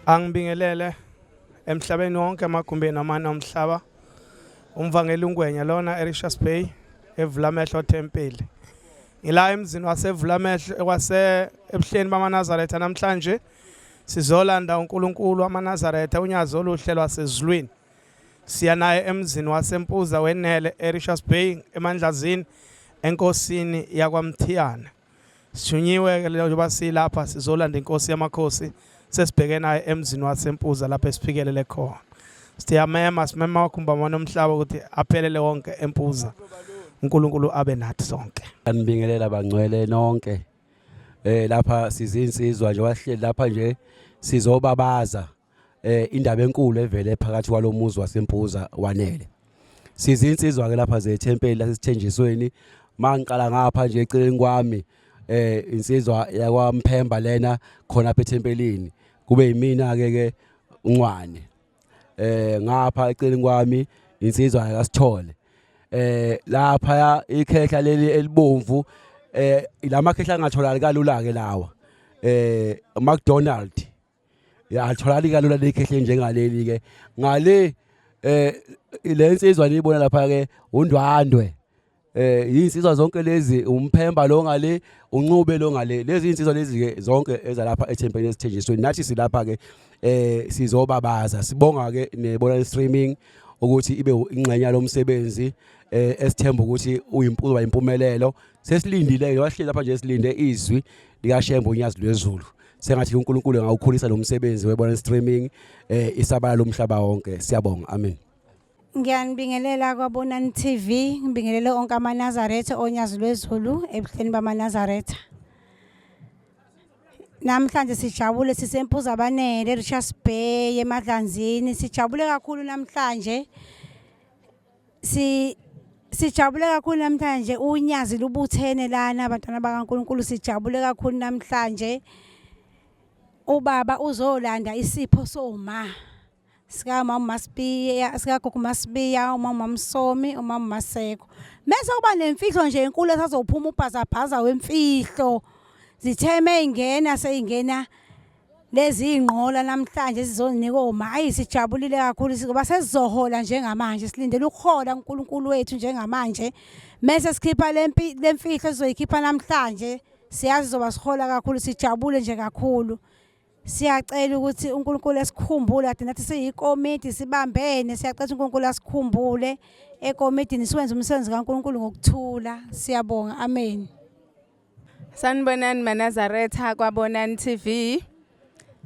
Angibingelele emhlabeni wonke emagumbeni amane omhlaba. Umvangeli uNgwenya lona eRichards Bay eVulamehlo Temple. Ila emzini waseVulamehlo ebuhleni bamaNazaretha namhlanje sizolanda uNkulunkulu wamaNazaretha unyazo oluhle lwasezulwini. Siya naye emzini waseMpuza wenele eRichards Bay eMandlazini enkosini yakwaMthiyana. Sithunyiwe ke njengoba silapha sizolanda inkosi yamakhosi sesibheke naye emzini waseMpuza lapha esiphikelele khona. Siyamema simema wakumbamana omhlaba ukuthi aphelele wonke eMpuza. uNkulunkulu abe nathi sonke. Anibingelela bangcwele nonke. Lapha sizinsizwa nje wahleli lapha nje sizobabaza indaba enkulu evele phakathi kwalomuzi waseMpuza wanele. Sizinsizwa ke lapha zeTemple lasesithenjisweni mangiqala ngapha nje eceleni kwami insizwa yakwaMphemba lena khona apha eTempelini kube yimina ke uNcwane. Ngapha eceleni kwami insizwa yakasithole. Lapha ikhehla leli elibomvu ilamakhehla angatholakali kalula ke lawa. McDonald yatholakala kalula lekhehle njengaleli ke ngale lensizwa niyibona lapha ke uNdwandwe. Yinsizwa zonke lezi uMphemba lo ngale uNcube lo ngale lezi insizwa lezi ke zonke ezalapha eTempelini esithenjisweni nathi silapha ke sizobabaza sibonga ke nebona streaming ukuthi ibe ingxenye lomsebenzi esithemba ukuthi uyimpuzo impumelelo sesilindile wahleli lapha nje silinde izwi lika Shembe unyazi lwezulu sengathi uNkulunkulu ngawukhulisa lo msebenzi webona streaming isabala lomhlaba wonke siyabonga amen. Ngiyanibingelela kwaBonani TV, ngibingelele onke amaNazaretha onyazi lwezulu ebuhleni bamaNazaretha. Namhlanje sijabule sisempuza abanele eRichards Bay eMadlanzini sijabule kakhulu namhlanje. Sijabule kakhulu namhlanje unyazi lubuthene lana abantwana bakaNkulunkulu sijabule kakhulu namhlanje. Ubaba uzolanda isipho soma. Sika mama Masibiya, sika gogo Masibiya, umama Msomi, umama Maseko. Mase kuba nemfihlo nje enkulu esazophuma ubhazabhaza wemfihlo. Zitheme ingena seyingena lezi ingqola namhlanje sizonika oma. Hayi sijabulile kakhulu ngoba sesizohola njengamanje silindele ukuhola uNkulunkulu wethu njengamanje. Mase sikhipha lemfihlo sizoyikhipha namhlanje. Siyazi zoba sihola kakhulu sijabule nje kakhulu. Siyacela ukuthi uNkulunkulu esikhumbule ade nathi siyikomiti sibambene siyacela uNkulunkulu asikhumbule ekomitini siwenze umsebenzi kaNkulunkulu ngokuthula siyabonga amen. Sanibonani maNazaretha kwaBonani TV.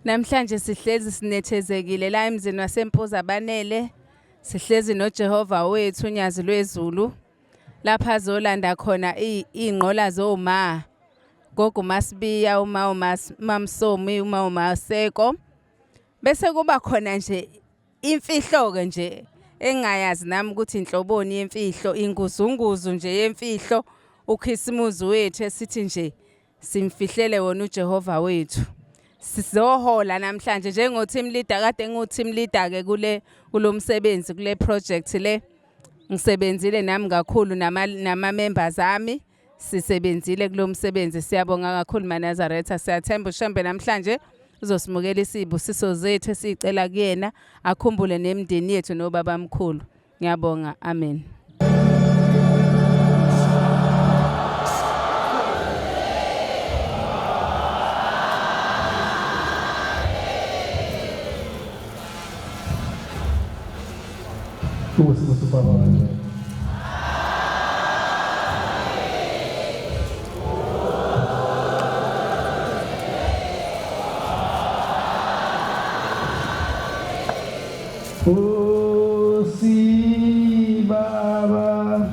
Namhlanje sihlezi sinethezekile la emzini waseMpuza abanele. Sihlezi noJehova wethu unyazi lwezulu. Lapha azolanda khona ingqola zoma. Gogo Masibiya, Mamsomi, Maseko. Bese kuba khona nje imfihlo ke nje engayazi nami ukuthi inhloboni yemfihlo inguzunguzu nje yemfihlo uKhisimuzi wethu esithi nje simfihlele wona uJehova wethu. Sizohola namhlanje njengo team leader kade ngu team leader ke kulomsebenzi kule project le ngisebenzile nami kakhulu nama members ami. Sisebenzile kulomsebenzi siyabonga kakhulu maNazaretha siyathemba uShembe namhlanje uzosimukela isibusiso zethu esicela kuyena akhumbule nemndeni yethu nobaba mkhulu ngiyabonga amen. Osi Baba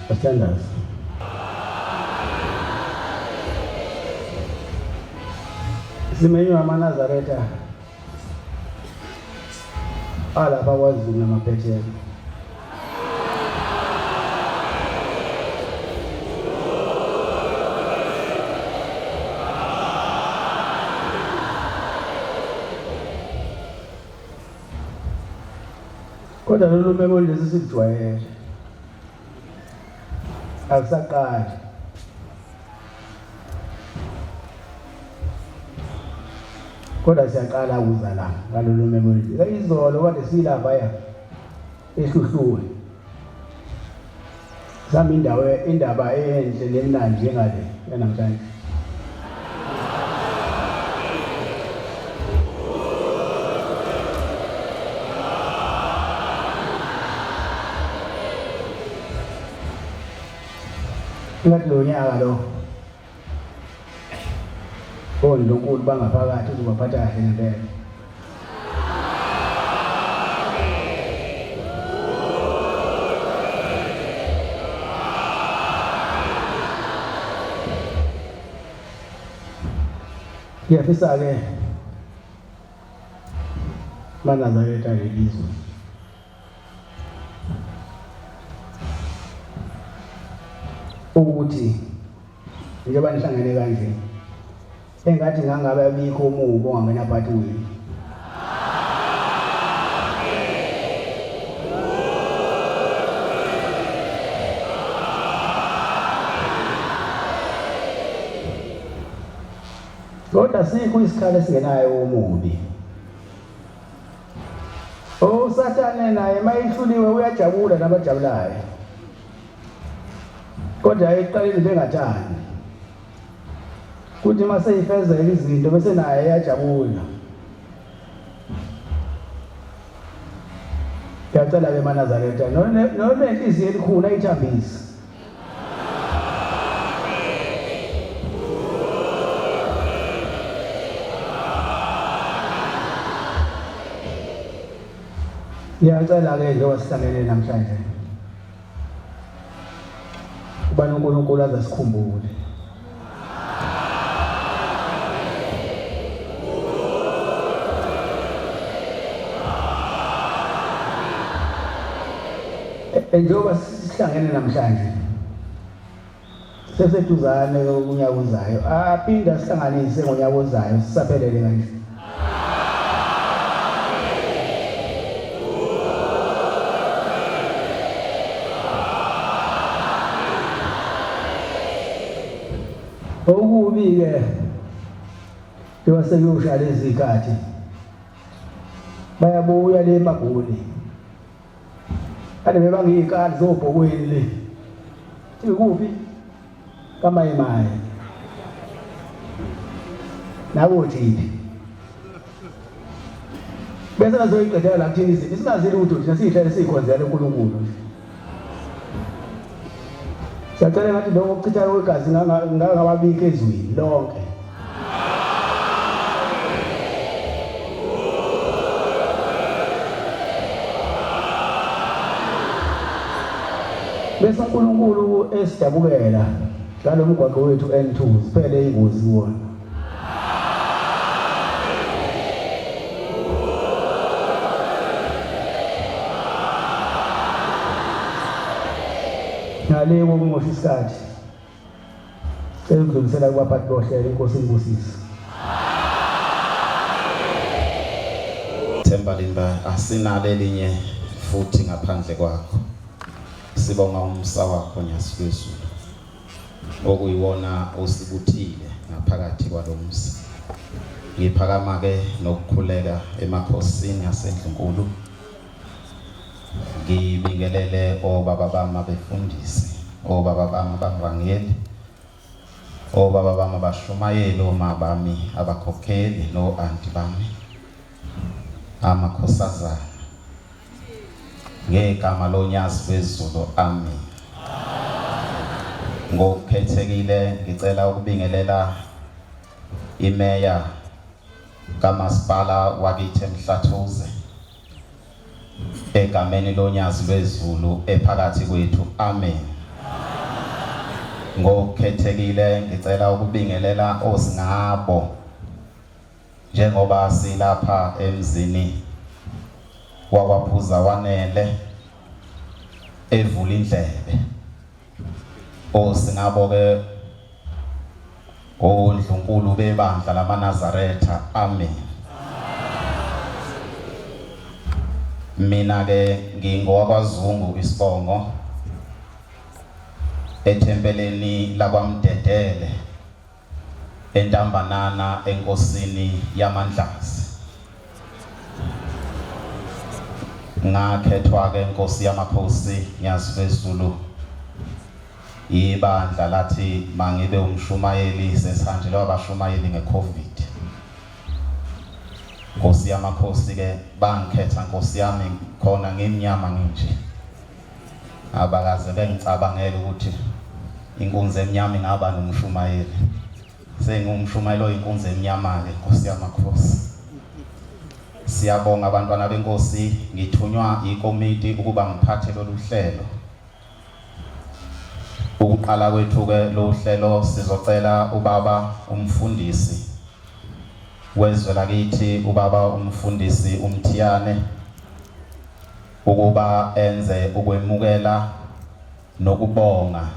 Attendance. Simenywa Manazareta ala pawazi na mapete Kodwa lolu memo lesi sikujwayele. Akusaqali. Kodwa siyaqala ukuza la ngalolu memo lesi. Izolo kade silapha ya ehluhluwe. Sami indaba enhle nemnandi njengale yanamhlanje. Ngathi lo nyaka lo uNkulunkulu bangaphakathi uzobaphatha kahle ngempela. Ngiyafisa ke Nazareth lelizwe ukuthi njengoba nihlangene kanje engathi ngangabe abikho umubo ongangena phakathi kwenu. Kodwa sikho isikhala esingenayo umubi. Usathane naye mayihluliwe uyajabula nabajabulayo. Kodwa eqaleni bengathani. Kuthi mase ifezela izinto bese naye yajabula. Ngiyacela ke Nazareth none inhliziyo elikhulu ayithambise. Ngiyacela ke njengoba sihlangene namhlanje. Kuba noNkulunkulu azasikhumbule. Njengoba sihlangene namhlanje. Seseduzane unyaka ozayo. Aphinda sihlanganise ngonyaka ozayo sisaphelele kanje. Okubi ke njengoba sekuyosha lezi zikhathi bayabuya le magoli ade bebangiyikali zobhokweni le tikuphi kamayemaye nabo thipi bese nazoyiqedela la kuthini izinto singazili ukuthi thina sihlale sikhonzela uNkulunkulu. Siyacela ngathi lokho ukuchitha kwegazi ngangababika ezweni lonke. Bese uNkulunkulu esidabukela ngalo mgwaqo wethu N2 siphele ingozi wona. Ngalewo kumosha isikhathi. Sekudlulisela kubaphathi bohlelo inkosi imbusisi. Themba Limba asinale elinye futhi ngaphandle kwakho. Sibonga umsa wakho nyasiphezulu. Okuyiwona osibuthile ngaphakathi kwalomsi. Ngiphakama ke nokukhuleka emakhosini aseNdlunkulu. Ngibingelele obaba bami abefundisi, obaba bami abavangeli, obaba bami abashumayeli, oma bami abakhokheli no anti bami amakhosazana ngegama loNyasiphezulu amen. Ngokukhethekile ngicela ukubingelela imeya kamasipala wakithi eMhlathuze egameni loNyasiphezulu ephakathi kwethu amen. Ngokukhethekile ngicela ukubingelela osingabo njengoba silapha emzini wakwaphuza wanele evula indlebe. Osingabo ke oNdlunkulu bebandla lamaNazaretha amen. Mina ke ngingowakwaZungu isibongo ethempeleni lakwamdedele entambanana enkosini yaMandlazi. Ngakhethwa ke inkosi yamakhosi yaseZulu ibandla lathi mangibe umshumayeli seshanjele wabashumayeli ngeCovid. Nkosi yamakhosi ke bangikhetha nkosi yami khona ngimnyama nginje. Abakaze bengicabangela ukuthi inkunzi emnyama ingaba nomshumayeli. Sengumshumayeli oyinkunzi emnyama ke nkosi yamakhosi. Siyabonga abantwana benkosi ngithunywa ikomiti ukuba ngiphathe lolu hlelo. Ukuqala kwethu ke lo hlelo sizocela ubaba umfundisi wezwe lakithi ubaba umfundisi uMthiyane ukuba enze ukwemukela nokubonga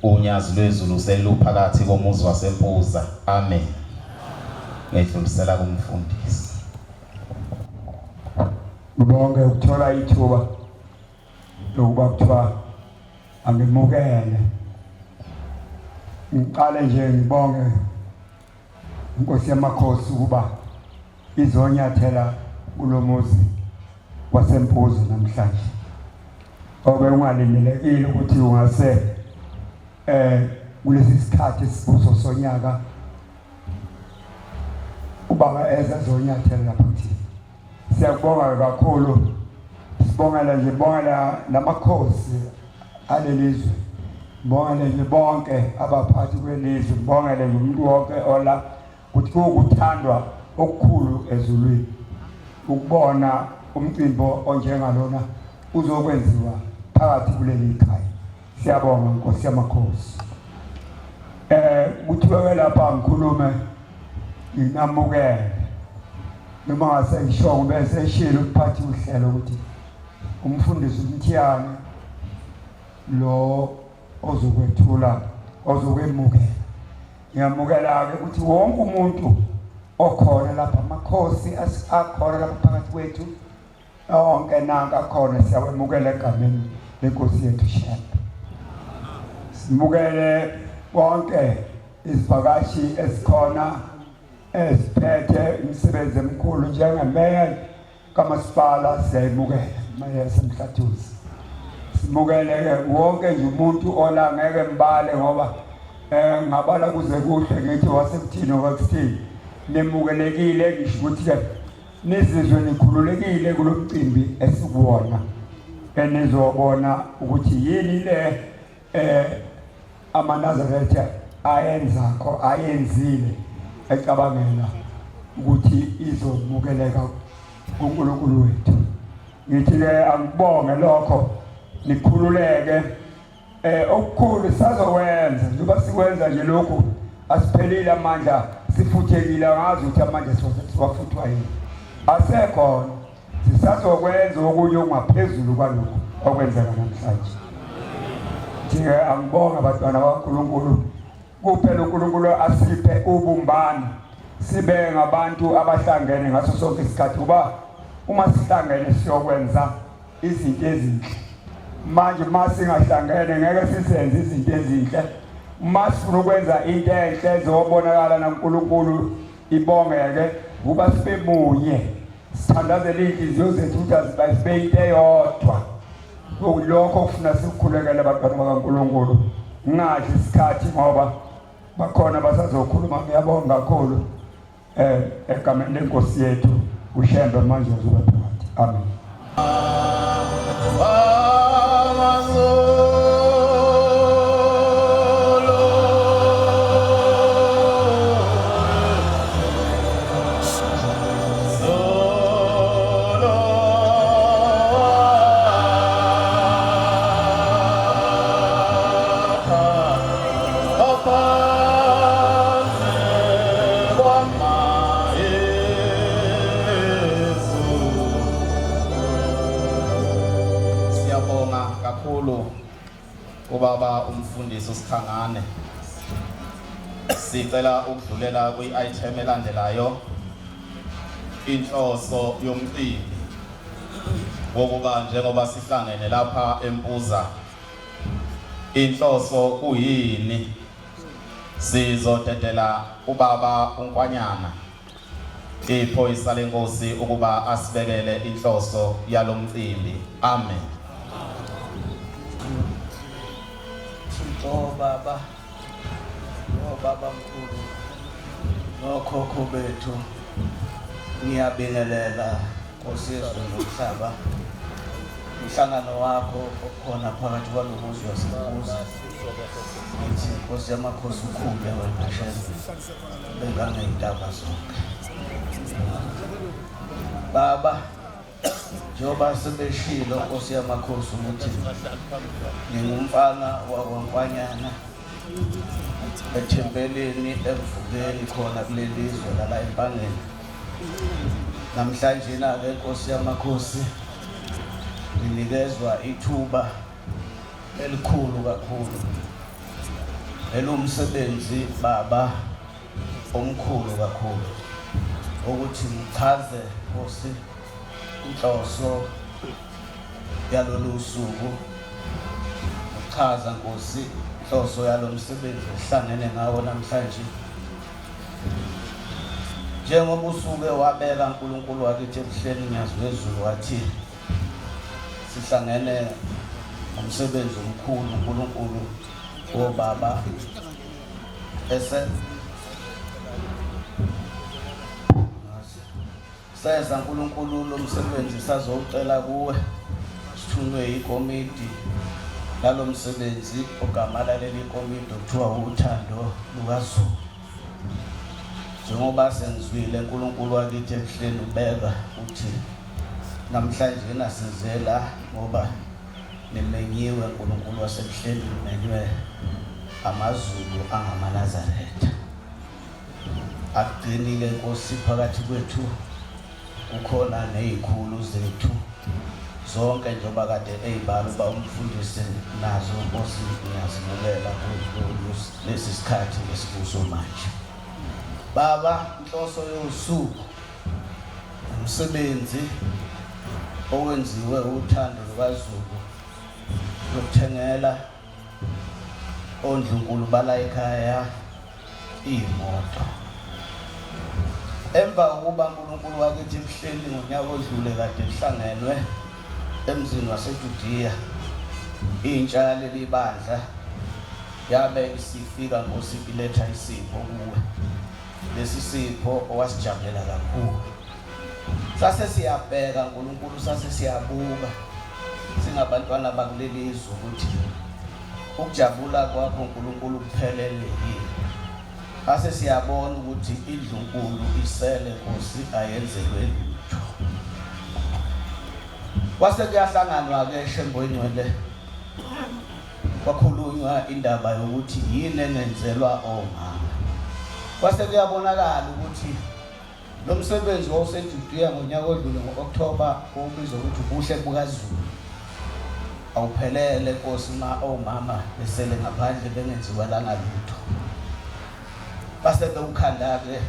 unyazi lwezulu seluphakathi komuzi waseMpuza. Amen. Ngidlulisela kumfundisi. Ngibonge ukuthola ithuba lokuba kuthiwa angimukele. Ngiqale nje ngibonge inkosi yamakhosi ukuba izonyathela kulomuzi waseMpuza namhlanje. Obe ungalindelekile ukuthi ungase kulesi sikhathi sibuso sonyaka ubaba ezazonyathela lapha kuthi. Siyabonga kakhulu. Sibongela nje bongela namakhosi alelizwe. Bongela nje bonke abaphathi kwelizwe. Bongela nje umuntu wonke ola ukuthi ukuthandwa okukhulu ezulwini. Ukubona umcimbi onjengalona uzokwenziwa phakathi kuleli ikhaya. Siyabonga inkosi yamakhosi. Kuthiwe lapha ngikhulume nginamukele. Noma ngase ngisho bese eshilo ukuphatha uhlelo ukuthi umfundisi uMthiyane lo ozokwethula ozokwemukela. Ngiyamukela ke ukuthi wonke umuntu okhona lapha amakhosi akhona lapha phakathi kwethu onke nanka khona siyawemukela egameni lenkosi yethu Shembe. Simukele bonke izivakashi ezikhona eziphethe imisebenzi emikhulu njengemeya kamasipala siyayimukela Mayor Semhlathuzi. Simukele wonke nje umuntu ola ngeke mbale ngoba ngabala kuze kuhle ngithi wasekuthini wakuthini nemukelekile ngisho ukuthi nizizwe nikhululekile kulomcimbi esikuwona enizobona ukuthi yini le amaNazaretha ayenzakho ayenzile ecabangela ukuthi izomukeleka kuNkulunkulu wethu. Ngithi ke angibonge lokho nikhululeke okukhulu sizokwenza njengoba sikwenza nje lokhu asiphelile amandla sifuthekile ngazi ukuthi amandla siwafuthwa yini asekho sisazokwenza okunye ongaphezulu kwalokho okwenzeka namhlanje. Nje angibonga abantwana bakaNkulunkulu kuphela uNkulunkulu asiphe ubumbano sibe ngabantu abahlangene ngaso sonke isikhathi kuba uma sihlangene siyokwenza izinto ezinhle. Manje masingahlangene ngeke sisenze izinto ezinhle. Masifuna ukwenza into enhle ezobonakala naNkulunkulu ibongeke kuba sibe munye sithandazele inhliziyo zethu ukuthi azibe into eyodwa. Lokho kufuna sikukhulekele abantwana bakaNkulunkulu. Ngadli isikhathi ngoba bakhona basazokhuluma. Ngiyabonga kakhulu egameni lenkosi yethu uShembe manje uzoba phakathi. Amen. Ubaba umfundisi uSikhangane sicela ukudlulela kwi-item elandelayo inhloso yomcimbi wokuba njengoba sihlangene lapha eMpuza inhloso kuyini sizodedela ubaba uNkwanyana iphoyisa lenkosi ukuba asibekele inhloso yalomcimbi. Amen. Baba mkhulu nokhokho bethu ngiyabingelela Nkosi yezulu nomhlaba umhlangano wakho okhona phakathi kwalomuzi waseMpuza ngithi Nkosi yamakhosi ukhule wena bengangeyintaba zonke baba njengoba sebeshilo Nkosi yamakhosi ukuthi ngingumfana wakwaNkwanyana ethempelini evukeni khona kulelizwe lala eMpangeni. Namhlanje na ke Nkosi yamakhosi nginikezwa ithuba elikhulu kakhulu elomsebenzi baba omkhulu kakhulu ukuthi ngichaze Nkosi inhloso yalolu suku uchaza Nkosi inhloso yalomsebenzi esihlangene ngawo namhlanje njengoba usuke wabeka uNkulunkulu wakithi ebuhleni ngiyazwezulu wathi sihlangene umsebenzi omkhulu uNkulunkulu obaba seza uNkulunkulu lomsebenzi sazocela kuwe sithunywe ikomiti lalomsebenzi ogama laleli komiti okuthiwa uthando lukaZulu njengoba senzwile uNkulunkulu wakithi ebuhleni ubeka uthi namhlanje nasizela ngoba nimenyiwe uNkulunkulu wasebuhleni nimenywe amaZulu angamaNazaretha agcinile Nkosi phakathi kwethu kukhona nezikhulu zethu zonke njengoba kade ezibalo ba umfundisi nazo Nkosi ngiyazibulela kulesi sikhathi esikuso manje baba inhloso yosuku umsebenzi owenziwe uthando lukaZulu lokuthengela oNdlunkulu bala ekhaya imoto emva ukuba uNkulunkulu wakithi ebuhleni ngonyaka odlule kade ihlangenwe emzini waseJudiya intsha lelibandla yabe isifika Nkosi iletha isipho kuwe lesi sipho owasijabulela kakhulu sase siyabheka uNkulunkulu sase siyabuka singabantwana bakulelizwe ukuthi ukujabula kwakho uNkulunkulu kuphelele yini ase siyabona ukuthi iNdlunkulu isele Nkosi ayenzelwe lutho kwase kuyahlanganwa ke eshembweni wele kwakhulunywa indaba yokuthi yini engenzelwa omama kwase kuyabonakala ukuthi lo msebenzi wawuseJudiya ngonyaka odlule ngoOctober obizwa ukuthi ubuhle bukaZulu awuphelele Nkosi omama besele ngaphandle bengenziwa langa lutho base ukhanda ke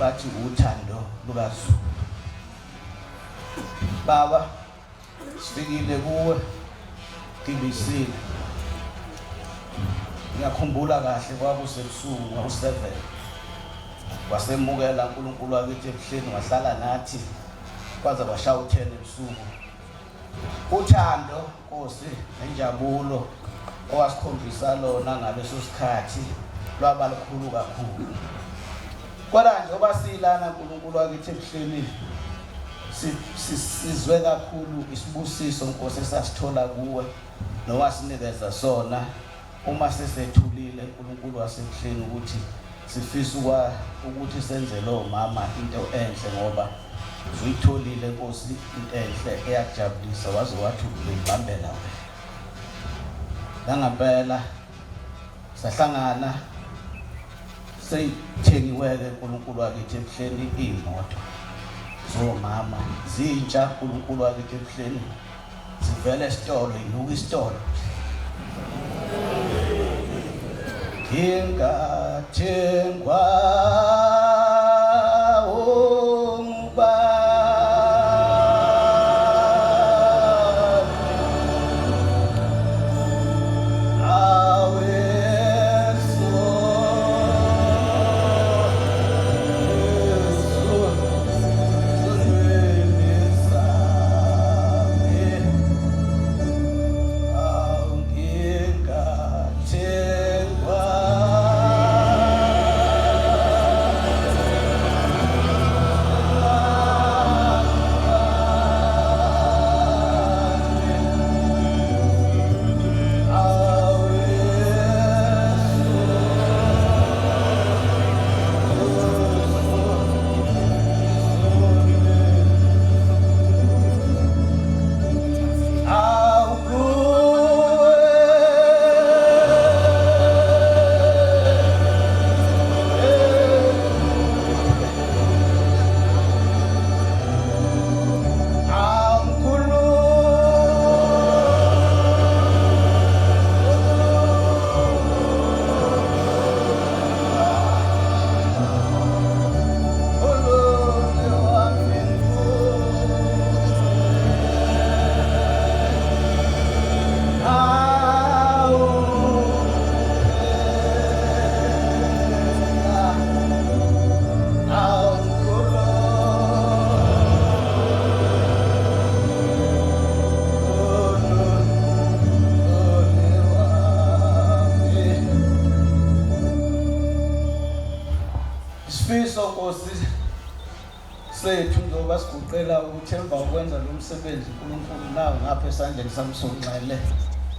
bathi uthando lukaZulu baba sifikile kuwe kibisile ngiyakhumbula kahle kwakusebusuku ngo7 wasemukela uNkulunkulu wakithi ebuhleni wahlala nathi kwaze kwashaya u10 ebusuku uthando Nkosi nenjabulo owasikhombisa lona ngaleso sikhathi lwaba lukhulu kakhulu kodwa njengoba silana uNkulunkulu wakithi ebuhleni sizwe kakhulu isibusiso Nkosi esasithola kuwe nowasinikeza sona uma sesethulile uNkulunkulu wasebuhleni ukuthi sifisa ukuthi senze lo mama into enhle ngoba uyitholile Nkosi into enhle eyakujabulisa waze wathi uyibambela wena langempela sahlangana seyithengiweke uNkulunkulu wakithi ebuhleni imoto zomama zintsha uNkulunkulu wakithi ebuhleni sivele esitolo inuka isitolo ingathengwa Nkosi sethu njengoba siguqela ukuthi emva kokwenza lo msebenzi uNkulunkulu nawo ngapha esandleni sami sonxele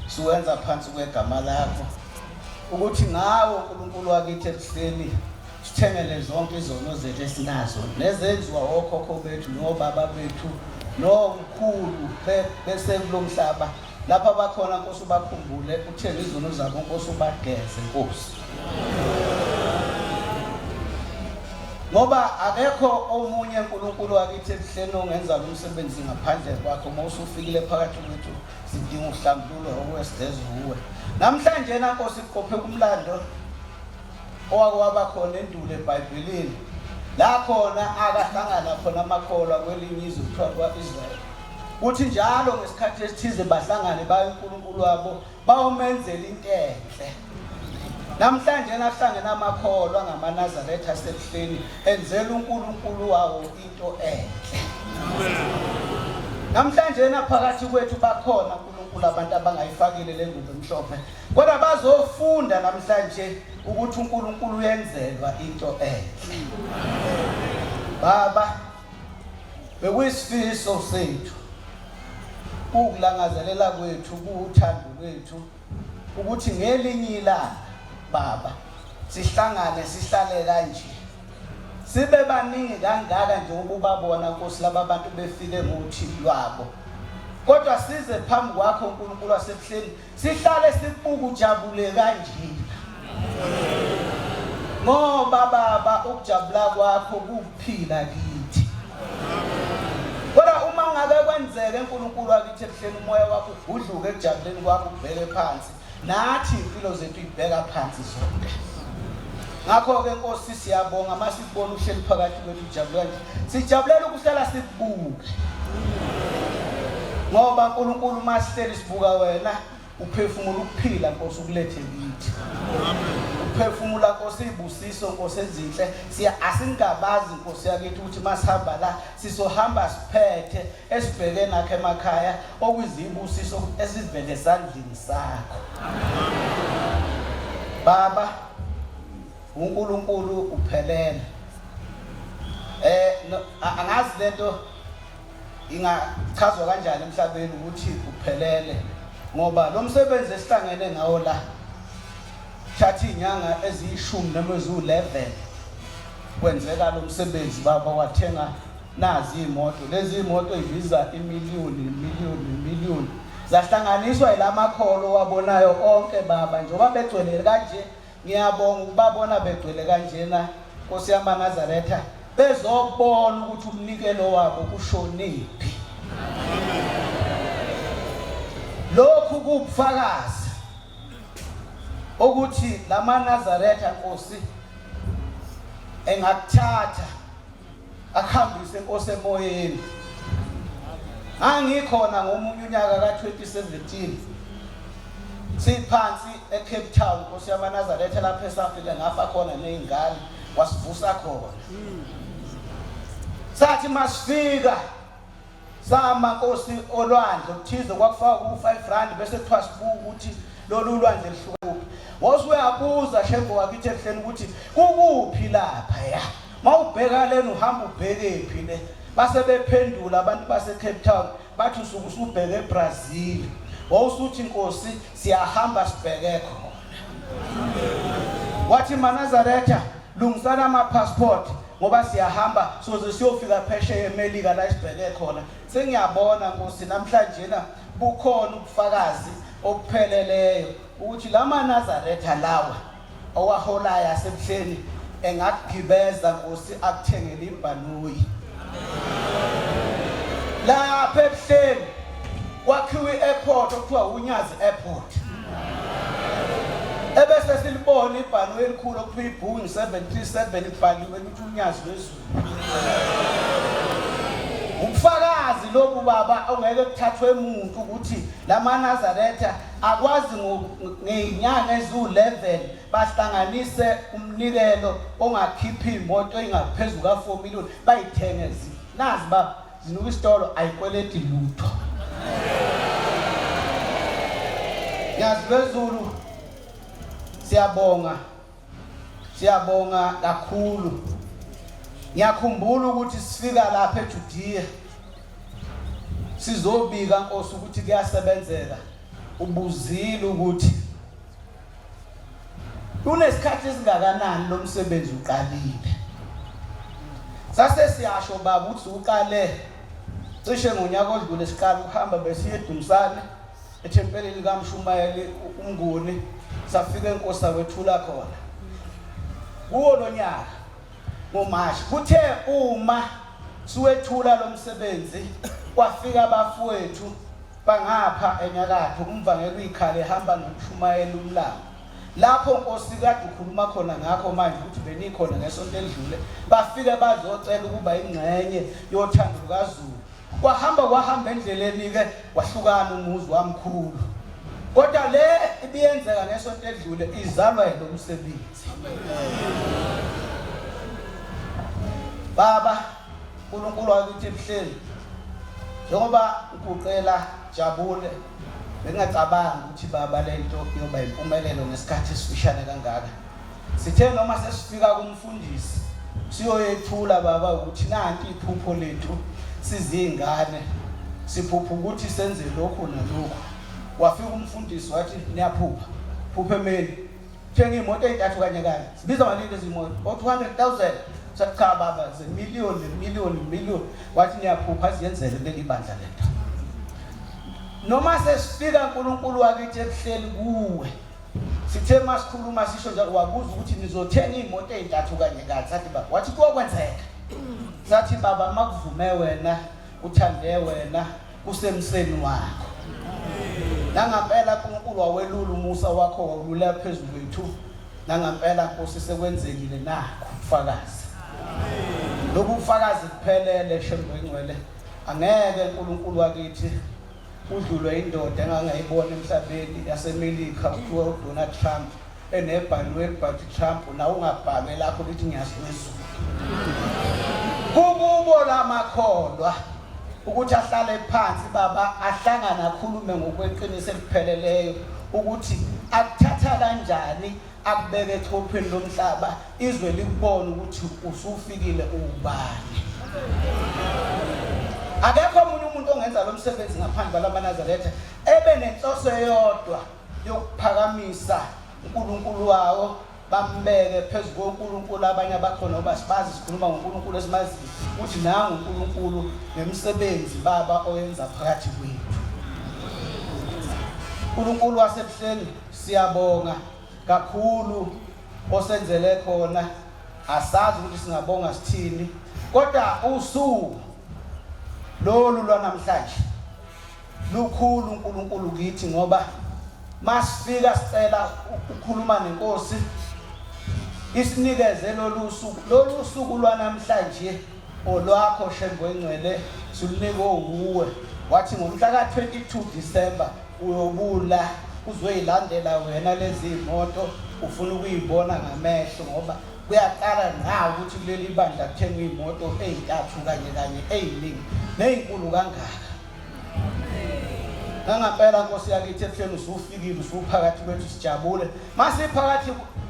siwenza phansi kwegama lakho ukuthi ngawo uNkulunkulu wakithi ebuhleni sithengele zonke izono zethu esinazo nezenziwa okhokho bethu nobaba bethu nomkhulu bese kulomhlaba lapha bakhona Nkosi ubakhumbule uthenge izono zabo Nkosi ubageze Nkosi ngoba akekho omunye uNkulunkulu wakithi ebuhleni ongenza lo msebenzi ngaphandle kwakho mawusufikile phakathi kwethu sidinga uhlambululo okwesidezo uwe namhlanje Nkosi siqophe kumlando owakwaba khona endulo eBhayibhelini la khona akahlangana khona amakholwa kwelinye izwe kuthiwa kwaIsrael uthi njalo ngesikhathi esithize bahlangane baye uNkulunkulu wabo bawumenzela into enhle namhlanje nahlangene amakholwa ngamaNazaretha asebuhleni enzela uNkulunkulu wawo into enhle namhlanje naphakathi kwethu bakhona uNkulunkulu abantu abangayifakile le ngubo emhlophe kodwa bazofunda namhlanje ukuthi uNkulunkulu uyenzelwa into enhle baba bekuyisifiso sethu ukulangazelela kwethu kuuthando lwethu ukuthi ngelinye ilanga baba sihlangane sihlale kanje sibe baningi kangaka nje ukubabona Nkosi laba bantu befike ngothi lwabo kodwa size phambi kwakho uNkulunkulu wasebuhleni sihlale sibuka ujabule kanje ngoba baba ukujabula kwakho kuphila kithi kodwa uma ngabe kwenzeke uNkulunkulu wakithi ebuhleni umoya wakho udluke ekujabuleni kwakho ubheke phansi nathi impilo zethu ibheka phansi zonke ngakho ke Nkosi siyabonga masibona uhleli phakathi kwethu ujabule kanje sijabulela ukuhlala sibuke ngoba uNkulunkulu masihleli sibuka wena uphefumula ukuphila Nkosi ukulethe kithi uphefumula Nkosi ibusiso Nkosi ezinhle asingabazi Nkosi yakithi ukuthi masihamba la sisohamba siphethe esibheke nakhe emakhaya okuyizibusiso esivele esandleni sakho baba uNkulunkulu uphelele angazi lento ingachazwa kanjani emhlabeni ukuthi uphelele ngoba lo msebenzi esihlangene ngawo la thatha inyanga eziyishumi noma ezu11 kwenzeka lo msebenzi baba wathenga nazi imoto lezi imoto iviza imiliyoni zahlanganiswa ilamakholo wabonayo onke baba njengoba begcwele kanje ngiyabonga ukubabona begcwele kanjena Nkosi yamaNazaretha bezobona ukuthi umnikelo wabo kushoniphi lokhu kubufakazi ukuthi lamaNazaretha Nkosi engakuthatha akhambise Nkosi emoyeni angikhona ngomunye unyaka ka2017 siphansi eCape Town Nkosi yamaNazaretha lapha eSafrika ngafa khona nezingane wasivusa khona sathi masifika sama Nkosi olwandle ukuthize kwakufaka u5 bese kuthiwa sibuka ukuthi lolu lwandle lihluka wasuyabuza shembo wakithi ehleni ukuthi kukuphi lapha ya mawubheka lena uhamba ubhekephi le base bephendula abantu baseCape Town bathi usuku usubheke eBrazil wawusuthi Nkosi siyahamba sibheke khona wathi maNazaretha lungisana ama passport ngoba siyahamba soze siyofika phesheya eMelika la sibheke khona sengiyabona Nkosi namhlanje na bukhona ubufakazi obupheleleyo ukuthi lamaNazaretha lawa owaholayo asebuhleni engakugibeza Nkosi akuthengele ibhanoyi lapha ebuhleni kwakhiwa i-airport okuthiwa uNyazi Airport ebese silibona ibhanoyi elikhulu okuthiwa iBoeing 737 ibhaliwe ukuthi uNyazi wezulu ubufakazi lobu baba ongeke kuthathwe umuntu ukuthi lamaNazaretha akwazi ngezinyanga ezu11 bahlanganise umnikelo ongakhiphi imoto engaphezulu ka4 million bayithenge nazi baba zinuka isitolo ayikweleti lutho yazwezulu siyabonga kakhulu ngiyakhumbula ukuthi sifika lapha eJudiya sizobika Nkosi ukuthi kuyasebenzeka ubuzile ukuthi unesikhathi esingakanani lo msebenzi uqalile. Sase siyasho baba ukuthi uqale cishe ngonyaka odlule siqala ukuhamba besiye eDumsane ethempelini kaMshumayeli uMnguni safika eNkosi wethula khona kuwo lo nyaka ngoMashi. Kuthe uma siwethula lo msebenzi kwafika abafowethu bangapha enyakatho umvangeli uyikhale ehamba noMshumayeli uMlambo. Lapho Nkosi kade ukhuluma khona ngakho manje ukuthi benikhona ngesonto elidlule bafike bazocela ukuba ingxenye yothando lukaZulu. Kwahamba endleleni ke kwahlukana umuzi wamkhulu. Kodwa le ibiyenzeka ngesonto edlule izalwa yilo msebenzi. Baba uNkulunkulu wakithi ebuhleni njengoba ukuqela jabule bengacabanga ukuthi baba lento yoba impumelelo ngesikhathi esifishane kangaka. Sithe noma sesifika kumfundisi siyoyethula baba ukuthi nanti iphupho lethu sizingane siphupha ukuthi senze lokho nalokho. Wafika umfundisi wathi niyaphupha phupha emeni thenga imoto ey'ntathu kanye kanye sibiza malini lezi moto 200,000 sathi cha baba zemiliyoni wathi niyaphupha aziyenzele leli bandla lento. Noma sesifika uNkulunkulu wakithi ebuhleli kuwe sithe masikhuluma sisho njalo wabuza ukuthi nizothenga imoto ey'ntathu kanye kanye sathi baba wathi kuyokwenzeka. Sathi baba makuvume wena uthande wena kusemseni wakho. Nangampela uNkulunkulu wawelula umusa wakho wawulula phezulu kwethu. Nangampela Nkosi sekwenzekile nakho ufakazi. Lokhu ufakazi kuphelele shembe ngcwele. Angeke uNkulunkulu wakithi udlulwe indoda engangayibona emhlabeni yaseMelika kuthiwa uDonald Trump enebhalwe but Trump na ungabhalwe lakho lithi ngiyazizwa. Kukubo lamakholwa ukuthi ahlale phansi baba ahlangana akhulume ngokweqiniso elipheleleyo ukuthi akuthatha kanjani akubeke etopheni lomhlaba izwe likubona ukuthi usufikile ubani. Akekho umuntu ongenza lo msebenzi ngaphandle kwalabaNazaretha ebe nenhloso eyodwa yokuphakamisa uNkulunkulu wawo bambeke phezulu koNkulunkulu. Abanye abakhona obasibazi sikhuluma ngoNkulunkulu esimaziyo ukuthi nangu uNkulunkulu nemsebenzi baba oyenza phakathi kwethu. uNkulunkulu wasebuhleni siyabonga kakhulu osenzele khona. Asazi ukuthi singabonga sithini kodwa usuku lolu lwanamhlanje lukhulu uNkulunkulu kithi ngoba masifika sicela ukukhuluma neNkosi isinikeze lolu suku lwanamhlanje olwakho shembo engcwele silunika uwe. Wathi ngomhla ka-22 December uyobula uzoyilandela wena lezi moto ufuna ukuyibona ngamehlo ngoba kuyaqala nawe ukuthi kuleli bandla kuthengwe imoto ey'ntathu kanye ey'ningi ney'nkulu kangaka. Nangampela Nkosi yakithi ebuhleni usufikile usuphakathi kwethu sijabule.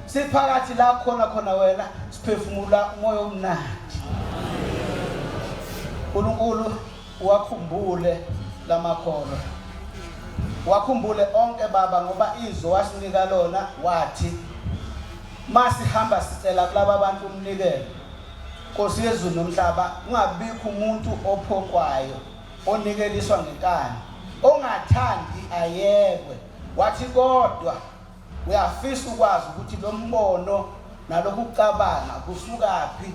Siphakathi la khona wena siphefumula umoya omnandi. uNkulunkulu wakhumbule lamakholwa. Wakhumbule onke baba ngoba izwi wasinika lona wathi masihamba sicela kulabo abantu umnikelo Nkosi yezulu nomhlaba ungabikho umuntu ophokwayo onikeliswa ngenkani ongathandi ayekwe. Wathi kodwa uyafisa ukwazi ukuthi lo mbono nalokhu ucabanga kusukaphi.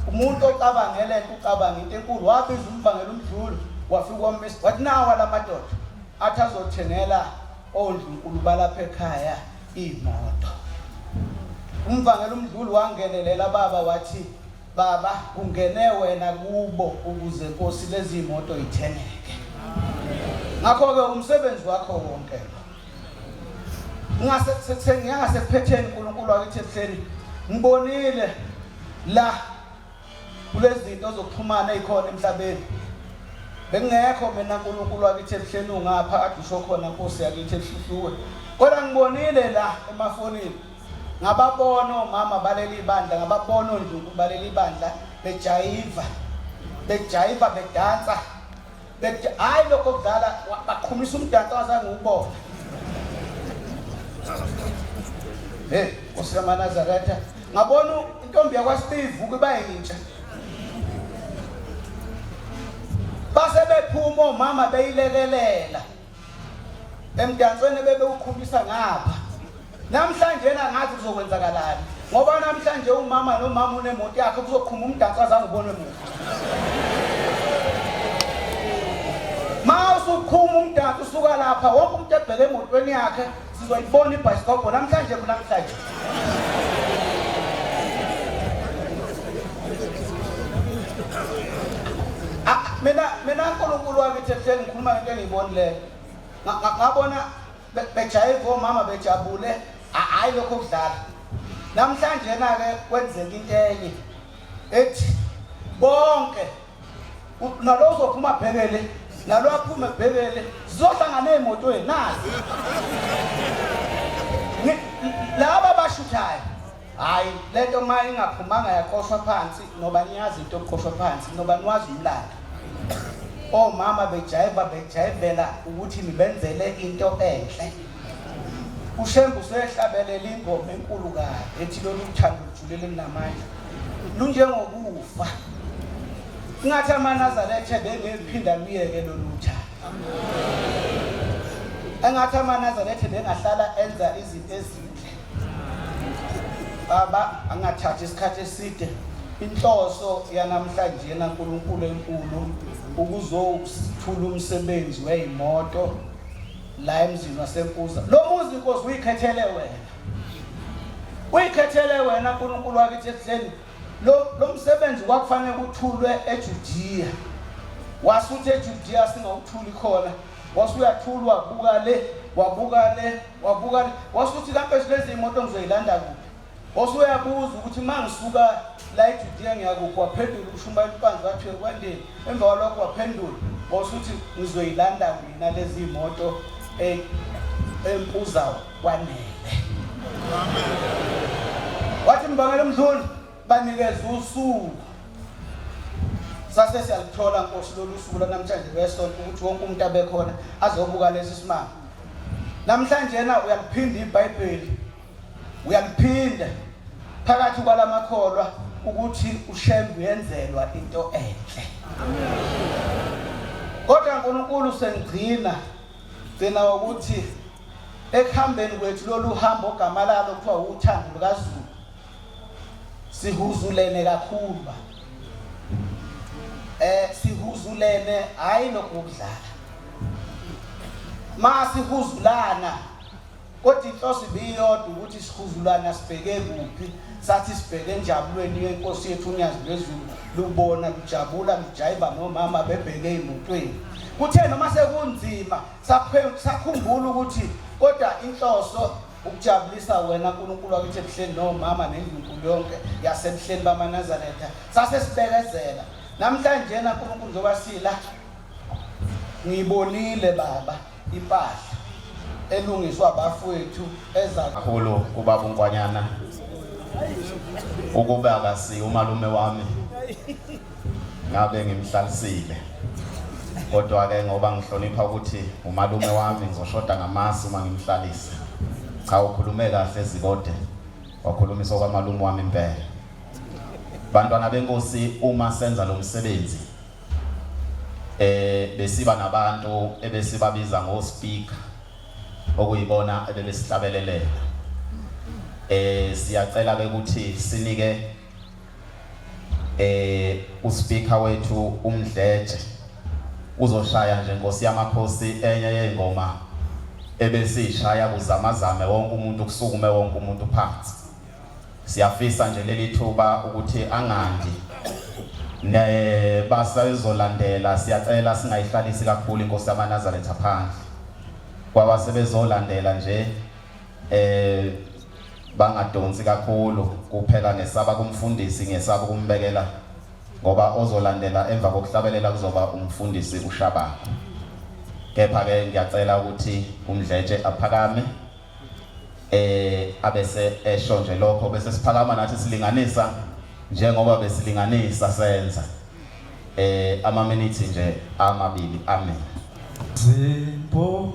Umuntu ocabangele into ucabanga into enkulu wabiza umvangeli uMdluli wafika kwamisa wathi nawa lamadoda athi azothengela oNdlunkulu balapha ekhaya imoto. Umvangeli uMdluli wangenelela baba wathi baba ungene wena kubo ukuze Nkosi lezi imoto ithengeke. Ngakho ke umsebenzi wakho wonke ngingasekuphetheni uNkulunkulu wakithi ebuhleni ngibonile la kulezi zinto zokuxhumana ezikhona emhlabeni. Bengekho mina uNkulunkulu wakithi ebuhleni ungapha kade usho khona Nkosi yakithi ehluhluwe. Kodwa ngibonile la emafonini ngababona omama baleli bandla ngababona oNdlunkulu baleli bandla bejayiva bedansa hayi lokho kudlala baqhumisa umdanso wazange ubona. Nkosi yamaNazaretha ngabona intombi yakwaSteve ukuba yintsha. Base bephuma omama beyilekelela emdansweni bebewukhulisa ngapha. Namhlanje ngathi kuzokwenzakalani ngoba namhlanje umama nomama unemoto yakhe kuzoqhuma umdanso azange ubone umuntu. Mawusuqhuma umdanso usuka lapha wonke umuntu ebheke emotweni yakhe sizoyibona ibhayisikobho namhlanje kunamhlanje. Mina uNkulunkulu wakithi ehleli ngikhuluma ngento engiyibonileyo. Ngabona bejayiva omama bejabule hayi lokho kudlala. Namhlanje ke kwenzeka into enye ethi bonke nalo uzophuma bhekele nalo aphuma ebhekele sizohlangana emotweni nazi. Laba bashuthayo hayi lento uma ingaphumanga yaqoshwa phansi noba niyazi into yokuqoshwa phansi noba niwazi umlando. Omama bejayivela ukuthi nibenzele into enhle. UShembu usehlabelela ingoma enkulu kabi ethi lolu uthando lujulele namandla lunjengokufa. Ngathi amaNazaretha bengephinda luyeke lolu uthando. Engathi amaNazaretha bengahlala enza izinto ezinhle. Baba angathatha isikhathi eside. Inhloso yanamhlanje naNkulunkulu enkulu ukuzosithula umsebenzi weyimoto la emzini waseMpuza. Lo muzi inkosi uyikhethele wena. Uyikhethele wena uNkulunkulu wakithi ehleni. Lo msebenzi kwakufanele ukuthulwe eJudiya. Wasuthi eJudiya singawuthuli khona. Wasuyathulwa wabuka le. Wasuthi kambe lezi imoto ngizoyilanda kuphi? Wasuyabuza ukuthi mangisuka la eJudiya ngiyakuphi waphendula uShumayeli uPanzi wathi kwendeni. Emva kwalokho waphendula wasuthi ngizoyilanda mina lezi imoto eMpuza kwanele. Wathi mbangela umdluli banikeza usuku. Sase siyalithola Nkosi lolu suku namhlanje besonto ukuthi wonke umuntu abekhona azobuka lesi simanga. Namhlanje uyaliphinda iBhayibheli. Uyaliphinda phakathi kwalamakholwa ukuthi uShembu yenzelwa into enhle. Kodwa uNkulunkulu sengigcina ukuthi ekuhambeni kwethu lolu hambo ogama lalo kuthiwa uthando lukaZulu sihuzulene kakhulu ba. Sihuzulene hayi lokudlala. Masihuzulana kodwa inhloso ibiyodwa ukuthi sihuzulana sibheke kuphi. Sathi sibheke enjabulweni yenkosi yethu uNyazi lwezulu lubona lujabula lujayiva nomama bebheke emotweni. Kuthe noma sekunzima sakhumbula ukuthi kodwa inhloso ukujabulisa wena uNkulunkulu wakithi ehleni nomama neNkulunkulu yonke yasemhleni bamaNazaretha. Sase sibekezela namhlanje uNkulunkulu njengoba sila ngibonile baba impahla elungiswa abafowethu kakhulu kubaba uNkwanyana ukuba akasi umalume wami ngabe ngimhlalisile. Kodwa ke ngoba ngihlonipha ukuthi umalume wami ngizoshoda ngamasi uma ngimhlalisa. Cha ukhulume kahle ezikode wakhulumisa kwamalume wami impela. Bantwana benkosi uma senza lo msebenzi besiba nabantu ebesibabiza ngo speaker okuyibona ebesihlabelelela. Siyacela ke ukuthi sinike uspeaker wethu uMdletshe uzoshaya nje Nkosi yamakhosi enye yengoma ebesishaya kuzamazame wonke umuntu kusukume wonke umuntu phansi. Siyafisa nje leli thuba ukuthi angandi basazolandela. Siyacela singayihlalisi kakhulu inkosi yamaNazaretha phandle kwaba sebezolandela nje bangadonsi kakhulu kuphela ngesaba kumfundisi ngesaba kumbekela ngoba ozolandela emva kokuhlabelela kuzoba umfundisi uShabaka. Kepha ke ngiyacela ukuthi uMdletshe aphakame abese esho nje lokho bese siphakama nathi silinganisa njengoba besilinganisa senza ama minutes nje amabili. Amen. Zimpo